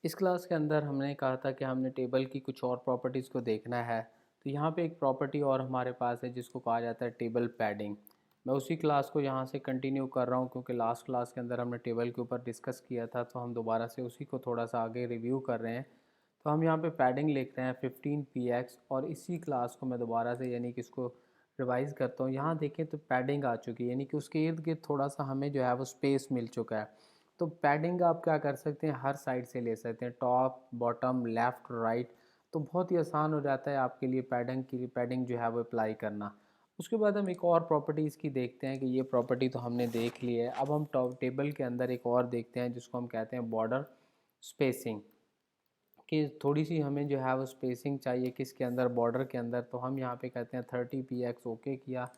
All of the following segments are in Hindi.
इस क्लास के अंदर हमने कहा था कि हमने टेबल की कुछ और प्रॉपर्टीज़ को देखना है। तो यहाँ पे एक प्रॉपर्टी और हमारे पास है जिसको कहा जाता है टेबल पैडिंग। मैं उसी क्लास को यहाँ से कंटिन्यू कर रहा हूँ क्योंकि लास्ट क्लास के अंदर हमने टेबल के ऊपर डिस्कस किया था, तो हम दोबारा से उसी को थोड़ा सा आगे रिव्यू कर रहे हैं। तो हम यहाँ पे पैडिंग लिख रहे हैं 15px, और इसी क्लास को मैं दोबारा से यानी कि इसको रिवाइज़ करता हूँ। यहाँ देखें तो पैडिंग आ चुकी है, यानी कि उसके इर्द गिर्द थोड़ा सा हमें जो है वो स्पेस मिल चुका है। तो पैडिंग आप क्या कर सकते हैं, हर साइड से ले सकते हैं, टॉप बॉटम लेफ़्ट राइट। तो बहुत ही आसान हो जाता है आपके लिए पैडिंग जो है वो अप्लाई करना। उसके बाद हम एक और प्रॉपर्टी इसकी देखते हैं कि ये प्रॉपर्टी तो हमने देख ली है। अब हम टॉप टेबल के अंदर एक और देखते हैं जिसको हम कहते हैं बॉर्डर स्पेसिंग, कि थोड़ी सी हमें जो है वो स्पेसिंग चाहिए किसके अंदर, बॉर्डर के अंदर। तो हम यहाँ पे कहते हैं 30px, ओके किया,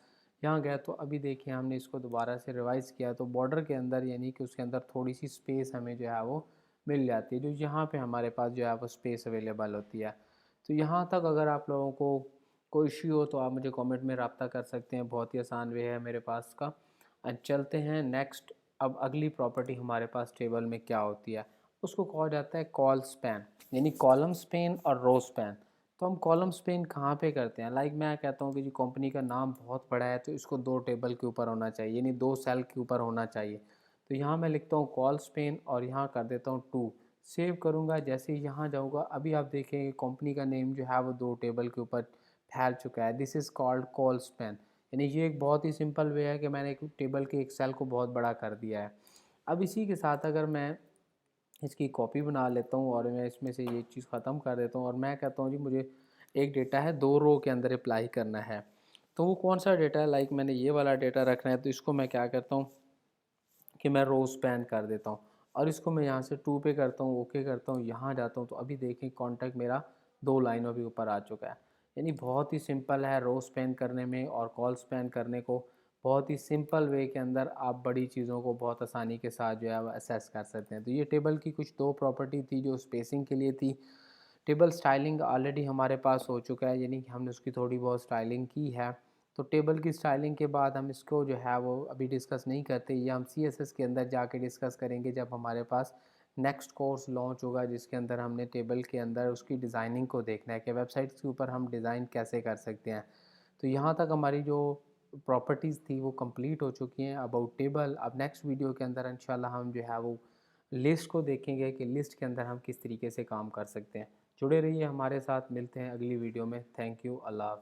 यहाँ गया। तो अभी देखिए हमने इसको दोबारा से रिवाइज़ किया, तो बॉर्डर के अंदर यानी कि उसके अंदर थोड़ी सी स्पेस हमें जो है वो मिल जाती है, जो यहाँ पे हमारे पास जो है वो स्पेस अवेलेबल होती है। तो यहाँ तक अगर आप लोगों को कोई इश्यू हो तो आप मुझे कमेंट में रब्ता कर सकते हैं, बहुत ही आसान वे है मेरे पास का। चलते हैं नेक्स्ट। अब अगली प्रॉपर्टी हमारे पास टेबल में क्या होती है, उसको कहा जाता है कॉल स्पैन, यानी कॉलम स्पेन और रो स्पैन। तो हम कॉलम स्पेन कहाँ पे करते हैं, लाइक मैं कहता हूँ कि जी कंपनी का नाम बहुत बड़ा है तो इसको 2 टेबल के ऊपर होना चाहिए, यानी 2 सेल के ऊपर होना चाहिए। तो यहाँ मैं लिखता हूँ कॉल स्पेन और यहाँ कर देता हूँ 2। सेव करूँगा, जैसे ही यहाँ जाऊँगा अभी आप देखेंगे कंपनी का नेम जो है वो 2 टेबल के ऊपर फैल चुका है। This is called call Spain. यानी ये एक बहुत ही सिंपल वे है कि मैंने एक टेबल के एक सेल को बहुत बड़ा कर दिया है। अब इसी के साथ अगर मैं इसकी कॉपी बना लेता हूँ और मैं इसमें से ये चीज़ ख़त्म कर देता हूँ और मैं कहता हूँ जी मुझे एक डेटा है 2 रो के अंदर अप्लाई करना है। तो वो कौन सा डेटा है, लाइक मैंने ये वाला डेटा रखना है, तो इसको मैं क्या करता हूँ कि मैं रो स्पैन कर देता हूँ और इसको मैं यहाँ से 2 पे करता हूँ, ओके करता हूँ, यहाँ जाता हूँ। तो अभी देखें कॉन्टैक्ट मेरा 2 लाइनों के ऊपर आ चुका है। यानी बहुत ही सिंपल है रो स्पैन करने में और कॉल स्पैन करने को। बहुत ही सिंपल वे के अंदर आप बड़ी चीज़ों को बहुत आसानी के साथ जो है वो असेस कर सकते हैं। तो ये टेबल की कुछ 2 प्रॉपर्टी थी जो स्पेसिंग के लिए थी। टेबल स्टाइलिंग ऑलरेडी हमारे पास हो चुका है, यानी कि हमने उसकी थोड़ी बहुत स्टाइलिंग की है। तो टेबल की स्टाइलिंग के बाद हम इसको जो है वो अभी डिस्कस नहीं करते, ये हम CSS के अंदर जाके डिस्कस करेंगे जब हमारे पास नेक्स्ट कोर्स लॉन्च होगा, जिसके अंदर हमने टेबल के अंदर उसकी डिज़ाइनिंग को देखना है कि वेबसाइट्स के ऊपर हम डिज़ाइन कैसे कर सकते हैं। तो यहाँ तक हमारी जो प्रॉपर्टीज़ थी वो कंप्लीट हो चुकी हैं अबाउट टेबल। अब नेक्स्ट वीडियो के अंदर इंशाल्लाह हम जो है वो लिस्ट को देखेंगे कि लिस्ट के अंदर हम किस तरीके से काम कर सकते हैं। जुड़े रहिए हमारे साथ, मिलते हैं अगली वीडियो में। Thank you, Allah.